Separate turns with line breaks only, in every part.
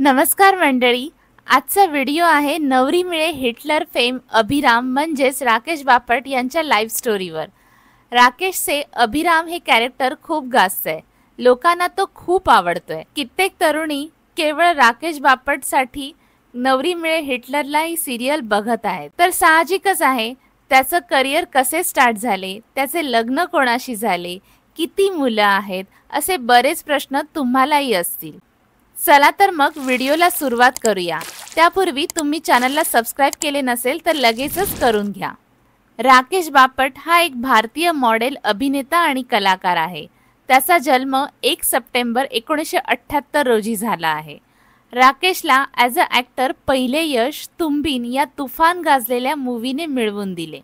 नमस्कार मंडळी, आजचा व्हिडिओ आहे नवरी मिळे हिटलर फेम अभिराम म्हणजेच राकेश बापट यांच्या लाईफ स्टोरीवर। राकेशचे अभिराम हे कॅरेक्टर खूप गाजतंय, लोकांना तो खूप आवडतोय। कित्येक तरुणी केवळ राकेश बापटसाठी नवरी मिळे हिटलरला ही सिरियल बघत आहेत। तर साहजिकच आहे त्याचं करिअर कसे स्टार्ट झाले, त्याचे लग्न कोणाशी झाले, किती मुलं आहेत, असे बरेच प्रश्न तुम्हालाही असतील। चला तर मग व्हिडिओला सुरुवात करूया। त्यापूर्वी तुम्ही चॅनलला सबस्क्राइब केले नसेल तर लगेचच करून घ्या। राकेश बापट हा एक भारतीय मॉडेल, अभिनेता आणि कलाकार आहे। त्याचा जन्म 1 सप्टेंबर 1978 रोजी झाला आहे। राकेशला ॲज अ ॲक्टर पहिले यश तुंबीन या तुफान गाजलेल्या मूवीने मिळवून दिले।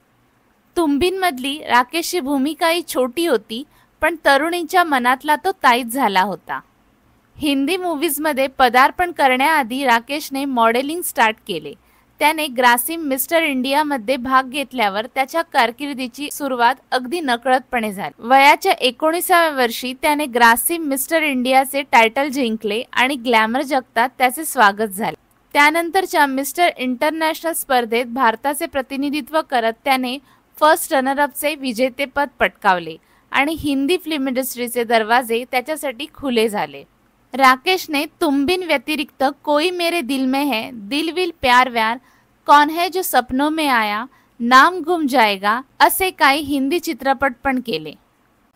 तुंबीनमधली राकेशची भूमिकाही छोटी होती, पण तरुणींच्या मनातला तो ताईत झाला होता। हिंदी मूवीजमध्ये पदार्पण करण्याआधी राकेशने मॉडेलिंग स्टार्ट केले। त्याने ग्रासिम मिस्टर इंडियामध्ये भाग घेतल्यावर त्याच्या कारकिर्दीची सुरुवात अगदी नकळतपणे झाली। वयाच्या 19व्या वर्षी त्याने ग्रासिम मिस्टर इंडियाचे टायटल जिंकले आणि ग्लॅमर जगतात त्याचे स्वागत झाले। त्यानंतरच्या मिस्टर इंटरनॅशनल स्पर्धेत भारताचे प्रतिनिधित्व करत त्याने फर्स्ट रनरअपचे विजेतेपद पटकावले आणि हिंदी फिल्म इंडस्ट्रीचे दरवाजे त्याच्यासाठी खुले झाले। राकेशने तुंबीन व्यतिरिक्त कोई मेरे दिल में है, दिल विल प्यार व्यार, कौन है जो सपनों में आया, नाम गुम जाएगा असे काही हिंदी चित्रपट पण केले।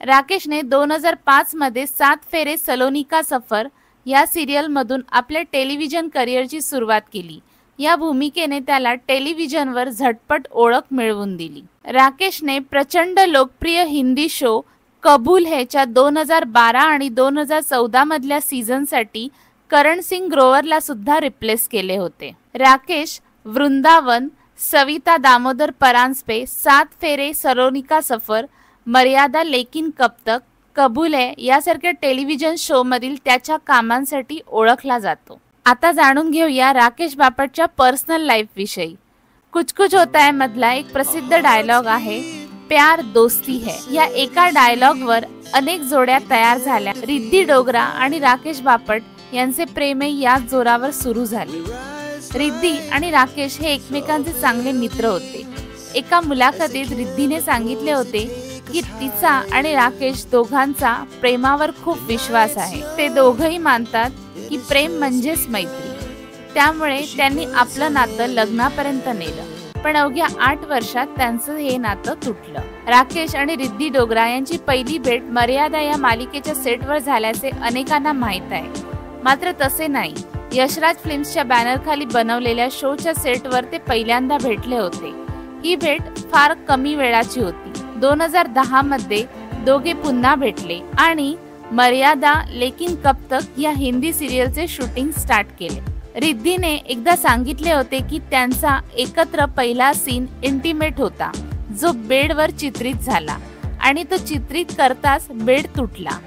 राकेशने 2005 मध्ये 7 फेरे सलोनी का सफर या सिरियलमधून आपल्या टेलिव्हिजन करिअरची सुरुवात केली। या भूमिकेने त्याला टेलिव्हिजनवर झटपट ओळख मिळवून दिली। राकेशने प्रचंड लोकप्रिय हिंदी शो कबूल है च्या 2012 आणि 2014 मधल्या सीझनसाठी करण सिंग ग्रोवरला सुद्धा रिप्लेस केले होते। राकेश वृंदावन, सविता दामोदर परांजपे, 7 फेरे सलोनी का सफर, मर्यादा लेकिन कब तक, कबूल है यासारख्या टेलिव्हिजन शो मधील त्याच्या कामांसाठी ओळखला जातो। आता जाणून घेऊया राकेश बापटच्या पर्सनल लाईफ विषयी। कुछ कुछ होता है मधला एक प्रसिद्ध डायलॉग आहे, प्यार दोस्ती है। या एका डायलॉगवर अनेक जोड्या तयार झाल्या। रिद्धी डोगरा आणि राकेश बापट यांचे प्रेमही याच जोरावर सुरू झाले। रिद्धी आणि राकेश हे एकमेकांचे चांगले मित्र होते। एका मुलाखतीत रिद्धीने सांगितले होते की तिचा आणि राकेश दोघांचा प्रेमावर खूप विश्वास आहे। ते दोघंही मानतात की प्रेम म्हणजेच मैत्री, त्यामुळे त्यांनी आपलं नातं लग्नापर्यंत नेलं। पण अवघ्या 8 वर्षात त्यांचं हे नातं तुटलं। राकेश आणि रिद्धी डोगरा यांची पहिली भेट मर्यादा या मालिकेच्या सेटवर झाल्याचे अनेकांना माहीत आहे, मात्र तसे नाही। यशराज फिल्म्सच्या बॅनरखाली बनवलेल्या शोच्या सेटवर ते पहिल्यांदा भेटले होते। ही भेट फार कमी वेळाची होती। 2010 मध्ये दोघे पुन्हा भेटले आणि मर्यादा लेकिन कब तक या हिंदी सिरियलचे शूटिंग स्टार्ट केले। रिद्धीने एकदा सांगितले होते की त्यांचा एकत्र पहिला सीन इंटिमेट होता, जो बेडवर चित्रित झाला आणि तो चित्रित करताच बेड तुटला।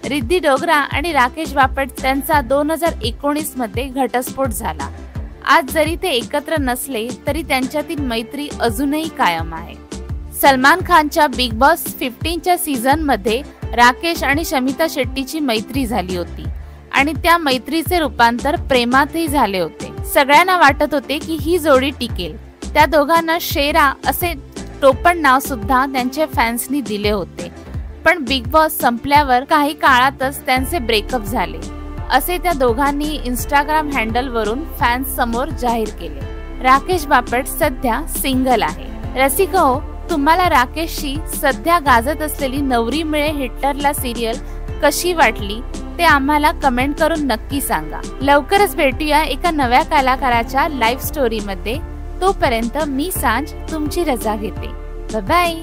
रिद्धी डोगरा आणि राकेश बापट त्यांचा 2019 मध्ये घटस्फोट झाला। आज जरी ते एकत्र नसले तरी त्यांच्यातील मैत्री अजूनही कायम आहे। सलमान खानच्या बिग बॉस 15च्या सीझन मध्ये राकेश आणि शमिता शेट्टीची मैत्री झाली होती आणि त्या मैत्रीचे रूपांतर प्रेमातही झाले होते। सगळ्यांना वाटत होते की ही जोडी टिकेल। त्या दोघांना शेरा असे टोपण नाव सुद्धा त्यांच्या फॅन्सनी दिले होते, पण बिग बॉस संपल्यावर काही काळातच त्यांचे ब्रेकअप झाले, असे त्या दोघांनी इंस्टाग्राम हँडलवरून फॅन्स समोर जाहीर केले। राकेश बापट सध्या सिंगल आहे। रसिक हो, तुम्हाला राकेशशी सध्या गाजत असलेली नवरी मिळे हिटलरला सिरियल कशी वाटली ते आम्हाला कमेंट करून नक्की सांगा। लवकरच भेटूया एका नव्या कलाकाराच्या लाईफ स्टोरी मध्ये। तोपर्यंत मी सांज तुमची रजा घेते। Bye bye.